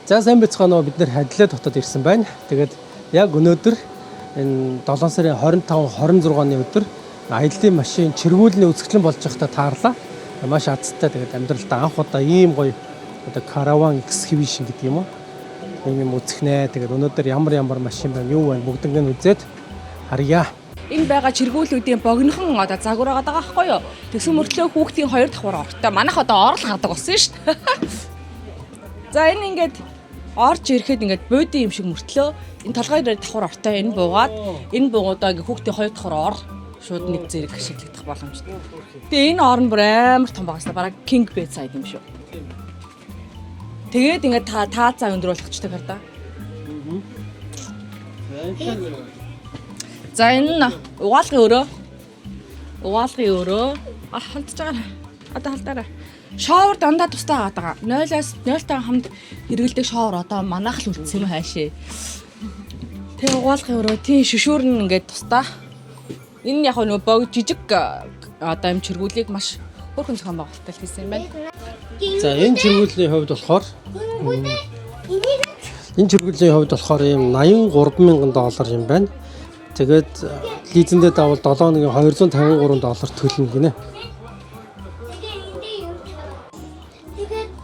За сайн байцгаана уу, бид нэр Хадлаа дотоод ирсэн байна. Тэгээд яг өнөөдөр энэ 7 сарын 25 26-ны өдөр аяллаа машин чиргүүлний үзэсгэлэн болж байхдаа таарлаа. Маш азтай. Тэгээд амьдралдаа анх удаа ийм гоё одоо караван эксхибишн гэдэг юм уу? Ийм үзэхнэ. Тэгээд өнөөдөр ямар машин байна, юу байна бүгднийг нь үзээд харъя. Энэ байгаа чиргүүлүүдийн богинохон одоо загвараад байгаа байхгүй юу? Тэгсэн мөртлөө хүүхдийн 2 давхар ортой. Манайх одоо орол гардаг болсон шүү дээ. За энэ ингээд орж ирэхэд ингээд бууди юм шиг мөртлөө энэ толгой дээр давхар ортой энэ буугаад энэ буугуудаа ингээд хүүхдийн 2 давхар ор шууд нэг зэрэг ашиглагдах боломжтой. Тэгээ энэ орн бүр амар том багасна. Бараг king bed side юм шүү. Тэгээд ингээд таа цаа өндрүүлчихдэг хар да. За энэ угаалгын өрөө хандж байгаа. Одоо халдаарай. Шовер дандаа тустай байгаа. 0-аас 0-тай хамт хэрэгэлдэг шовер одоо манайх л үлдсэн юм хаашаа. Тэгээ угаалгын өрөө тийм шүшүүр нь ингээд тустай. Энэ яг нөгөө бог жижиг одоо юм чиргүүлийг маш хөрхөн зохион байгуулалттай хийсэн юм байна. За энэ чиргүүлийн хувьд болохоор ийм $83,000 юм байна. Тэгээд лизэндээ давал 7 хоногийн $253 төлнө гинэ.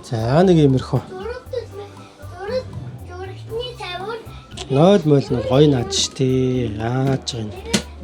За нэг иймэрхүү. Нойл мойл нь гоё наад штэ. Яаж байгаа юм.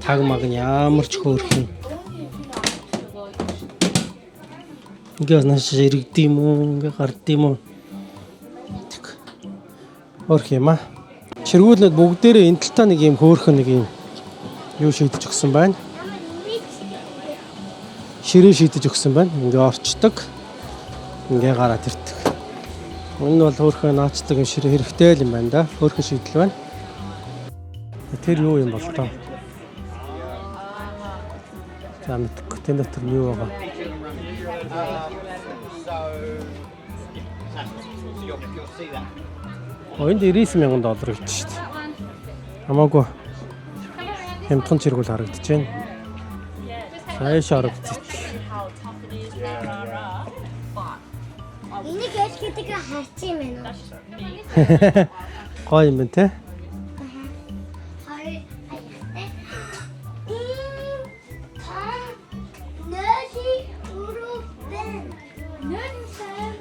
Таг маг нь ямар ч хөөрхөн. Ингээ нааш иргэдэм үү, ингээ гардым уу. Хөөрх юм аа. Чиргүүлнүүд бүгдээрээ энэ талтаа нэг юм хөөрхөн нэг юм юу шийдэж өгсөн байна. Ширээ шийдэж өгсөн байна. Ингээ орчдөг. Ингээ гараад ирдэг. Энэ бол хөөрхөн наачдаг ширээ хэрэгтэй л юм байна да. Хөөрхөн шийдэл байна. Тэр юу юм бол тоо. За мэдгүй тэн дотор нь юу байгаа. Энд $90,000 гэж шүү дээ. Хамаагүй хямдхан чиргүүл харагдаж байна. Цааш харагдчих. Энийг яаж гэдэг харчих юм байна. Гоё юм байна те.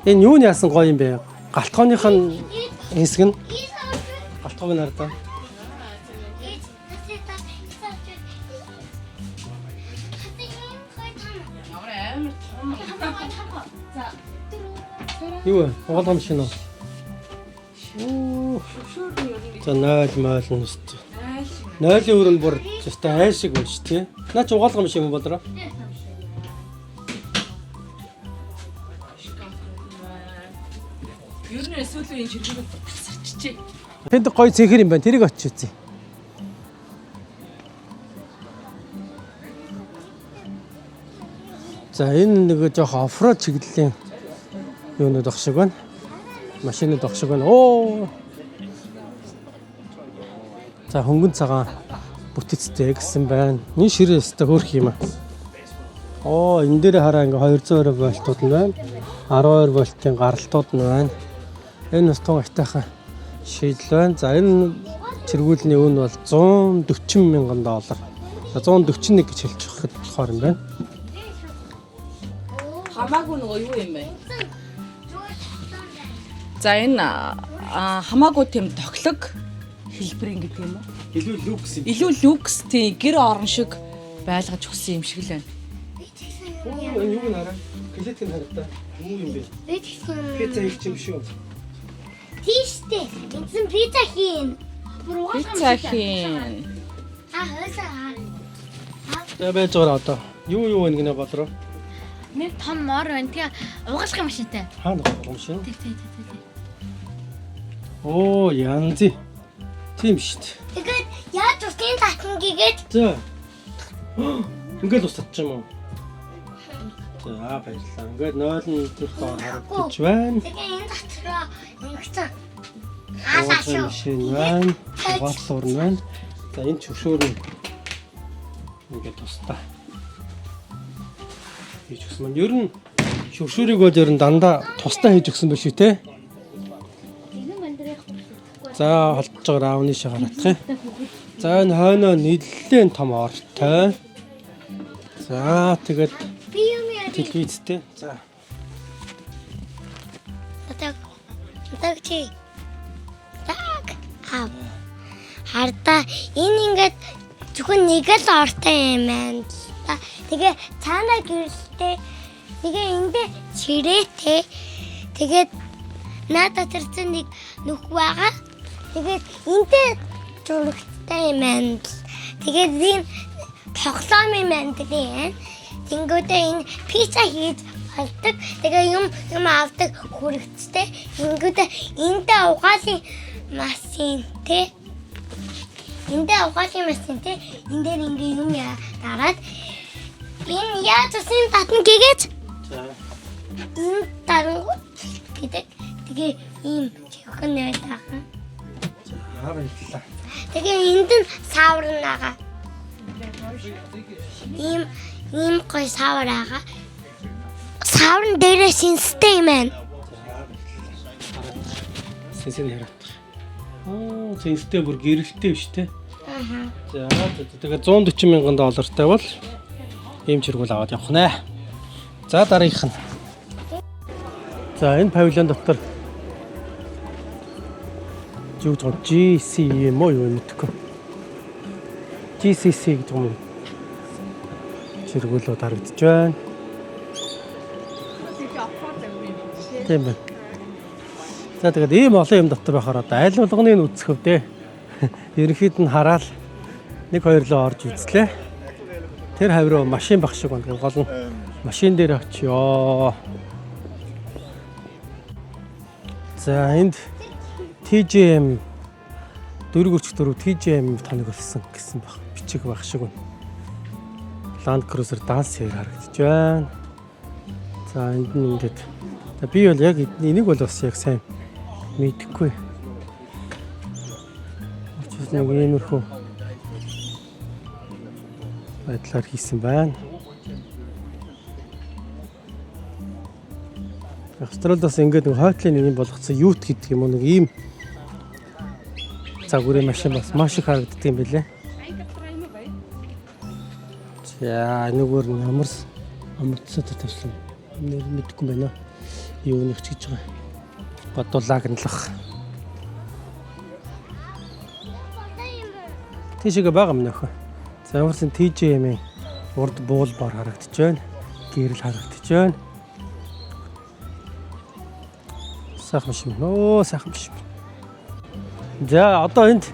Энэ юу яасан гоё юм бэ? Галтгооных нь хэсэг нь галтгоог нь хардаа. Юу угаалгын машин уу? За нойл мойл нь өст. Нойлын өрн бүр зөвхөн хайшиг байна шүү тий. Наа ч угаалгын машин юм болроо. Юу нэ сүүлийн чиргүүл сарчжээ. Тэнд гоё цэнхэр юм байна. Тэрийг очиж үзье. За энэ нэг жоох оффроуд чиглэлийн юунууд ах шиг байна. Машинууд ах шиг байна. Оо. За хөнгөн цагаан бүтэцтэй гэсэн байна. Энэ ширээ өстэй хөөрх юм аа. Оо энэ дээр хараа ингээ 220 вольтууд нь байна. 12 вольтын гаралтууд нь байна. Энэ бас тун айтайхан шийдэл байна. За энэ чиргүүлний үн бол $140,000. 141 гэж хэлж өгөхөд болохоор юм байна. Хамаагүй нөгөө юу юм бэ? За энэ хамаагүй тийм тоглог хэлбэрийн гэдэг юм уу? Илүү люкс юм. Илүү люкс тийм гэр орон шиг байлгаж өгсөн юм шиг л байна. Оо энэ юу нэрэ? Клетийн харагдаа. Юу юм бэ? Пицца хийх юм шүү. Тийштэй. Эцэн пицца хийн. Пицца хийн. Хөөсөө. За байж байгаа одоо. Юу вэ гинэ болроо? Нэг том мор байна. Тэгээ угаалгын машинтай. Хаана байгаа машин? Тэг. Оо янзи. Тийм шүү дээ. Тэгээд яаж устын татна гэгээд За. Ингээл устдчих юм уу? За баярлалаа. Ингээд 0-1 харагдаж байна. тэгээ энэ татраа ингэсэн. Угаалгын машин байна. Угаалгуур нь байна. За энэ чөшөөр нь ингээд тустай. Хийж өгсөн маань. Ер нь шүршүүрийг бол ер нь дандаа тустай хийж өгсөн байх шүү те. Энэ мань За холдож байгаа аавны шагаратах юм. За энэ хойноо нэлээд том ортой. За тэгээд Би юм яа. телевизтэй. За Так чи. Так. Харта энэ ингээд зөвхөн нэг л ортой юм байна. Тэгээ цаанаа гэрэлтэй. Тэгээ эндээ чирээтэй. Тэгээд надад тэрсэн нэг нүх байгаа. Тэгээд эндээ зурагтай юм байна. Тэгээд энэ тоглоом юм байна гэдэг. Тэнгүүдээ энэ пицца хийж болдог. Тэгээ юм авдаг хүрэгцтэй. Тэнгүүдээ эндээ угаалын машинтэй. Эндээ угаалын машинтэй. Энд дээр ингээ юм яа дараад энэ яаж усын татна гэгээд. за Энэ дарангууд гэдэг. Тэгээ ийм чихэн байлаа. хараа. Тэгээ энд нь савар нагаа. Ийм гой савар байгаа. Саврын дээрээ шинстэй юм байна. Сэнсэг хараа. Сэнстэй бүр гэрэлтэй биш те. Аа. За тэгээ 140 мянган доллартай бол ийм чиргүүл аваад явах нэ. За дараагийнх нь. За энэ павильон дотор юу гэж GC юм уу юу мэдхгүй. GCC гэдэг юм. Чиргүүлүүд харагдаж байна. Тийм байна. За тэгээд ийм олон юм дотор байхаар одоо аль болгоныг үзэх вэ? Ерөнхийд нь хараад 1-2 лөө орж үзлээ. Тэр хавь руу машин баг шиг байна. Гол нь машин дээр очиё. За энд TJM 4-4 TJM тоног болсон гэсэн баг. Бичиг баг шиг байна. Land Cruiser Dancer харагдаж байна. За энд нь ингээд би бол яг энийг бол бас яг сайн мэдхгүй. Очиж нэг иймэрхүү байдлаар хийсэн байна. Австралиас ингээд нэг хойтлын нэг юм болгоцсон ют гэдэг юм уу нэг ийм загварын машин бас маш их харагддаг юм билээ. За энэгээр нь ямар амарцтай тавьсан нэр мэдгүй байна. Юу нэг ч гэж байгаа. Бодулааг нэлэх. Тийшээ байгаа юм нөхөө. За ямарсан TJM-ийн урд буул бар харагдаж байна. Гэрэл харагдаж байна. Сайхан биш юм. Оо сайхан биш. За одоо энд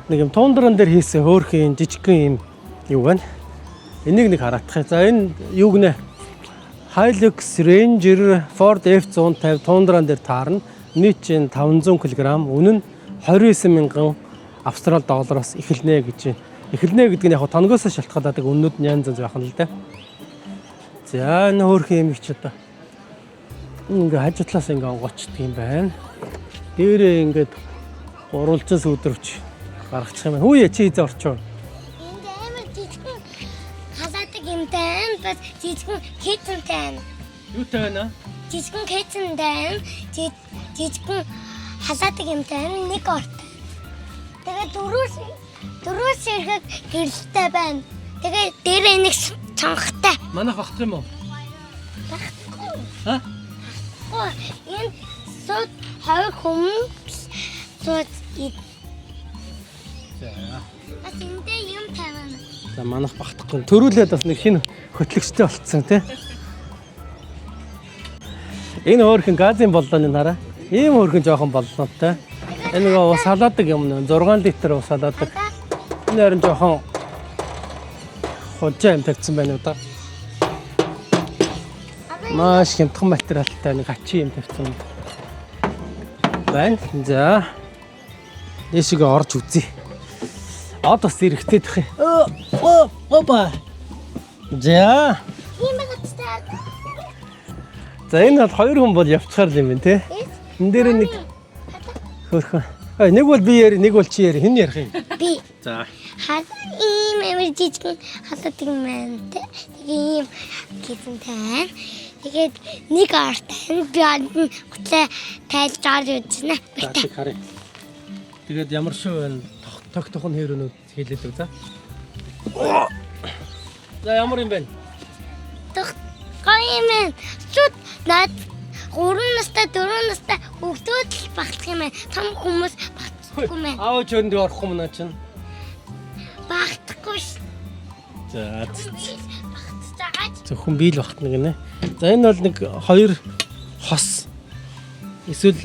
нэг юм тундран дээр хийсэн хөөрхөн жижигхэн юм юу байна. Энийг нэг хараадах. За энэ юу гэнэ? Hilux Ranger Ford F150 тундран дээр таарна. Нийт чинь 500 кг. Үнэ нь 29 мянган австрал доллароос эхэлнэ гэж байна. Эхэлнэ гэдэг нь яг тоногоос шалтгаалдаг үнүүд нь янз янз байх нь л дээ. За энэ хөөрхөн юм чи одоо ингээ хажуу талаас ингээ онгоочдөг юм байна. Дээрээ ингээд гурвалжин сүдрвч гаргачих юм байна. Хүү яа чи эзэ орчоо. Энд амар жижигхэн халаадаг юмтай байна. Бас жижигхэн китчентэй байна. Юутай байна? Жижигхэн китчентэй байна. Жижигхэн халаадаг юмтай байна. Нэг ортой. Тэгээ дөрвөөс ирэхэд гэрэлтэй байна. Тэгээ дээрээ нэг чангатай. Манайх багтах юм уу? Багтахгүй. Ха? Энэ сууд хоёр хүмүүс сууд ид. Бас эндээ юм тавина. За манайх багтахгүй. Төрүүлээд бас нэг шинэ хөтлөгчтэй болцсон тий. Энэ өөрхөн газын боллооны хараа. Ийм өөрхөн жоохон боллоотой. Энэ нэг ус халаадаг юм нэ 6 литр ус халаадаг. Энэ харин жоохон хожаа юм тавьсан байна уу да. Маш хямдхан материалтай нэг ачи юм тавьсан байна. За эшигээ орж үзье. Одоос эрэхтэй дэх юм. Опа. За. Ийм байгацтай. За энэ бол хоёр хүн бол явцгаар юм байна те. Энд дээр нэг хөрхөн. Нэг бол би яри, нэг бол чи яри. Хэн ярих юм? Би. За. Ийм амар жижигхэн халаадаг юм байна. Тэгээ ийм гизэнтэй. Тэгээд нэг ортой би онд готлоо тайлж аваад үзнэ. За тэг харъя. Тэгээд ямар шүү вэ? Тогтох нь хэрөнүүд хэлээд өг за. За ямар юм бэ? Гаймен чуд над 3 настай 4 настай хүүхдүүд л багтах юм байна. Том хүмүүс багтахгүй мэн. Аав чөнд орохгүй мөн чинь. Багтахгүй ш. За Багтцаагач. зөвхөн бийл багтна гинэ. За энэ бол нэг 2 хос эсвэл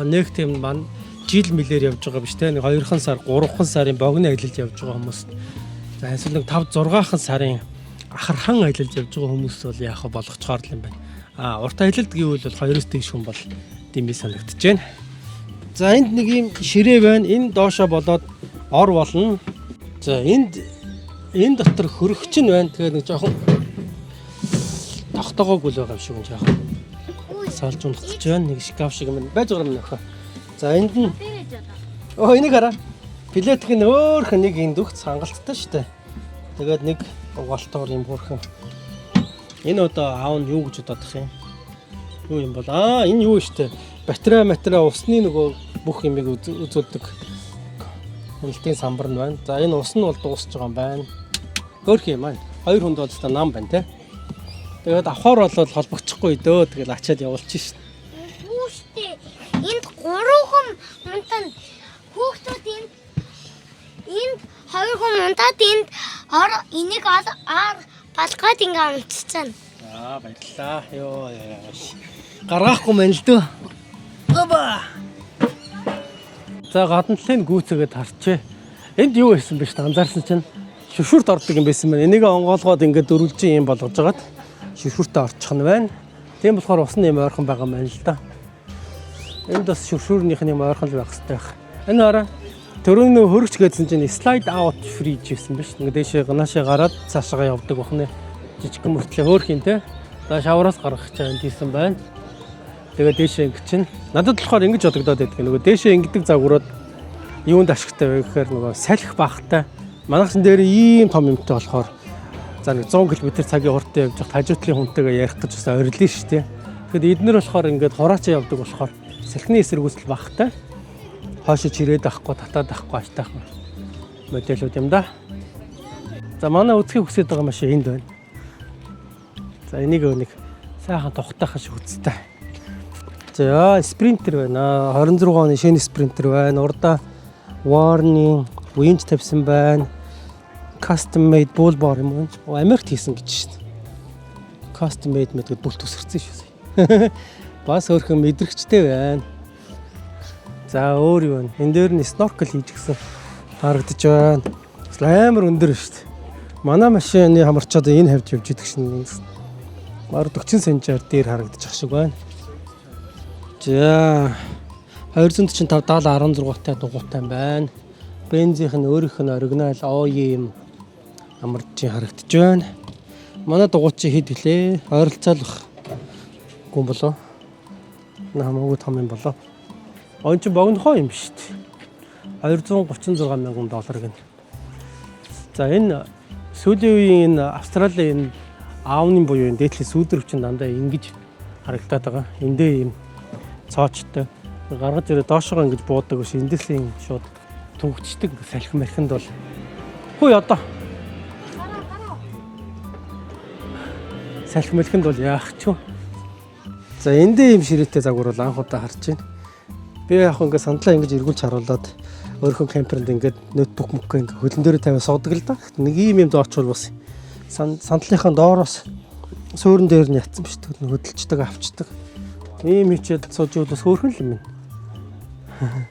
нэг тийм маань жил мэлээр явж байгаа биш те. Нэг 2хан сар 3хан сарын богино аялалд явж байгаа хүмүүс. За эсвэл нэг 5 6хан сарын ахархан аялалд явж байгаа хүмүүс бол яах вэ болгочхоор л юм байна. Урт аялалд гэвэл бол 2-оос дээш хүн бол дэмий санагдаж байна. За энд нэг юм ширээ байна. Энэ доошоо болоод ор болно. За энэ дотор хөрөгч нь байна. Тэгэхээр нэг жоохон тогтоогоогүй л байгаа юм шиг юм жоохон. Салж унтчих байна. Нэг шкаф шиг юм байж байгаа юм нөхөө. За энд нь энийг хараа. Плетик нь өөрхөн нэг энд өгч хангалттай шүү дээ. Тэгээд нэг угаалтаар юм хөрхөн. Энэ одоо аав нь юу гэж бодох юм? Юу юм бол энэ юу штэ? Батарей усны нөгөө бүх юмыг үзүүлдэг. Хяналтын самбар нь байна. За энэ ус нь бол дуусч байгаа юм байна. Хөөх юм аа. 2 хүнд бол та нам байна те. Тэгээд авахар бол холбогдохгүй дөө. Тэгэл ачаад явуулчих шин. Юу штэ? Энд 3 хүн унтан хүүхдүүд энд 2 хүн унтаад энд энийг балгаад ингээ унтцсан. За баярлаа. Йоо. Гаргахгүй мэн л дөө. Оба. За гадна талын гүйцэгээд харчээ. Энд юу байсан бэ ш? Анзаарсан чинь шүршүрт ордог юм байсан байна. Энийг онгоолгоод ингээ дөрвөлжин юм болгож жагаад шүршүртээ орчих нь байна. Тийм болохоор усны юм ойрхон байгаа юм байна л да. Энд бас шүршүрнийх нь юм ойрхон л байх хэрэгтэй байх. Энэ ороо төрөний хөрөгч гэдсэн чинь slide out free гэсэн биш. Ингээ дээшээ ганаашаа гараад цаашаа явдаг бохны жижигхэн мөртлөө хөөх юм те. За шавраас гаргах чаан тийсэн байна. Тэгээ дээшээ ингэ чинь надад болохоор ингэж бодогдоод байдаг. Нөгөө дээшээ ингэдэг загварууд юунд ашигтай вэ гэхээр нөгөө салхи бахтай. Манайхан дээр ийм том юмтай болохоор за нэг 100 км цагийн уртаа явж хажуу талын хүнтэйгээ ярих гэж бас орилно шүү дээ. Тэгэхэд эднэр болохоор ингээд хураачаа явдаг болохоор салхины эсэргүүцэл бахтай. Хоошо чирээд авахгүй, татаад авахгүй аштайх модельүүд юм да. За манай үзхийг хүсэж байгаа машин энд байна. За энийг нэг сайхан тухтайхан шиг үзтээ. За спринтер байна. 26 оны шинэ спринтер байна. Урдаа warning, winch тавьсан байна. Custom made bull bar юм уу? Америкт хийсэн гэж шин. Custom made мэдгээд бүл төсөрсөн шүү. Бас өөрхөн мэдрэгчтэй байна. За өөр юу вэ? Энд дээр нь snorkel хийж гисэн харагдаж байна. Амар өндөр шүү дээ. Манай машины хамарчаад энэ хавьд явж идэх шин. Баар 40 см дээр харагдаж ах шиг байна. За 245 70 16-тай дугуйтай байна. Бензийнх нь өөрийнх нь оригинал OEM амарчийн харагдаж байна. Манай дугуйч хэд вүлээ? Ойролцоолох гүн болоо. Намаагүй том юм болоо. Он ч богинохоо юм шүү дээ. $236,000 гэнэ. За энэ сүүлийн үеийн энэ Австралийн аавны буюу энэ дээдлийн сүүдэрвчин дандаа ингэж харагдаад байгаа. Эндээ юм цоочтой гаргаж ирээ доошоо ингэж буудаг биш эндээсийн шууд төгчдөг салхи мархинд бол хөөе одоо салхи мархинд бол яах ч вэ? За эндээ юм ширээтэй загвар бол анх удаа харж байна. Би яг ингэ сандлаа ингэж эргүүлж харуулад өөрхөн камперанд ингэ ноутбук мөкөө ингэ хөлн дээрээ тавиад суудаг л да. Нэг юм доочвол бас сандлынхаа доороос суурин дээр нь ятсан биш үү хөдөлчдөг авчдаг. Ийм хичээл сууж бас хөөрхөн л юм байна.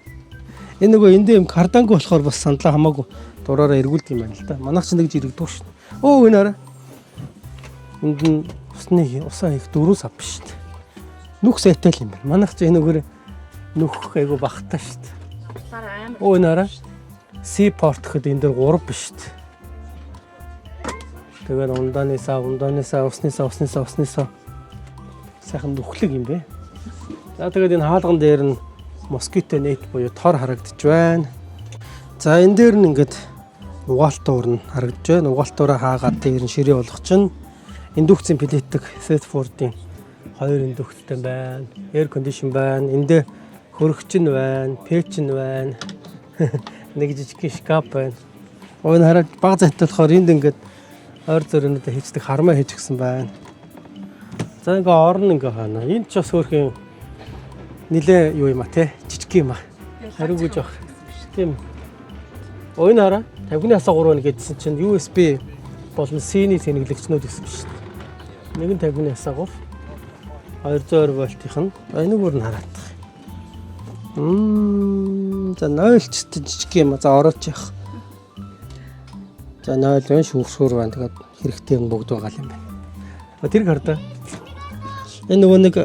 Энэ нөгөө эндээ юм кардангүй болохоор бас сандлаа хамаагүй дураараа эргүүлдэг юм байна л да. Манайх ч нэг жирэгдүү шин. Өө энэ арай. Энд нь усаа их 4 сав биш шүү дээ. Нүх сайтай л юм байна. Манайх ч энэ нөгөө нүх айгу багтаа шүү дээ. Өө энэ арай. Seaport гэхэд энэ дээр 3 биш шүү дээ. Тэгээд ундаанысаа, уснысаа сайхан нүхлэг юм бэ. За тэгээд энэ хаалган дээр нь mosquito net буюу тор харагдаж байна. За энэ дээр нь ингээд угаалтуур нь харагдаж байна. Угаалтуураа хаагаад дээр нь ширээ болгоч нь индукцийн плитик Setford-ийн 2 индукцтэй байна. Air condition байна. Энд хөрөгч нь байна, пэч нь байна. Нэг жижиг шкаф байна. Ой хараад баг зайтай болохоор энд ингээд ойр зөрөнөдөө хийцдэг хармаа хийж гисэн байна. За ингээ орно ингээ хаана. Энд ч бас өөрхийн нилээ юу юм а те жижиг юм а. Хариу гэж баг. Тийм. Ой хараа 50-3 гэдсэн чинь USB болон C-ний сэнэглэгчнүүд гэсэн шүү дээ. Нэг нь 50-3 220 вольтынх нь энийг өөр нь хараад. За 0 ч жижиг юм а. За орооч яах. За 0 байна шүүршүүр байна. Тэгээд хэрэгтэй юм бүгд байгаа юм байна. Тэр хардаа. Энэ нөгөө нэг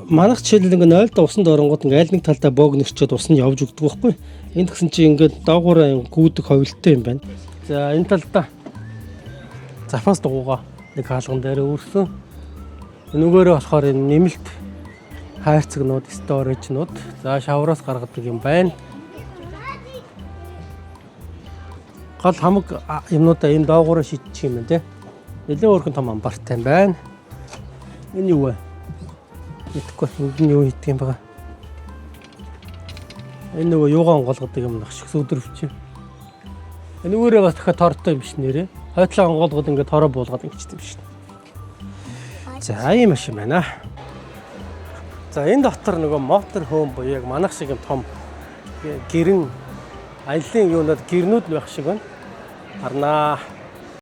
манах жишээлбэл ингээ 0-д усанд оронгууд ингээ аль нэг талдаа боог нэрчээд ус нь явж өгдөг байхгүй. Энд гэсэн чинь ингээ доогуураа гүйдэг ховлтой юм байна. За энэ талдаа запас дугуйгаа нэг хаалган дээр өөрсөн. Нөгөөрөө болохоор энэ нэмэлт хайрцагнууд, сторижнууд, за шавраас гаргадаг юм байна. Гол хамаг юмнуудаа энэ доогуураа шийдчих юм байна те. Нэлээ өөрхөн том амбартай юм байна. Энэ юу вэ? Итгэхгүй энд нь юу хийдэг юм бэ? Энэ нөгөө юугаа онгоолгодог юм нах шиг сүдэрвч. Энэ үүрээ бас дахиад тортой юм биш нэрээ. Хойтлоо онгоолгоод ингээд тороо буулгаад ингэчтэй юм шиг. За ийм машин байна. За энэ дотор нөгөө мотор хоум буюу яг манах шиг юм том гэрэн аялын юунууд гэрнүүд байх шиг байна. Харнаа.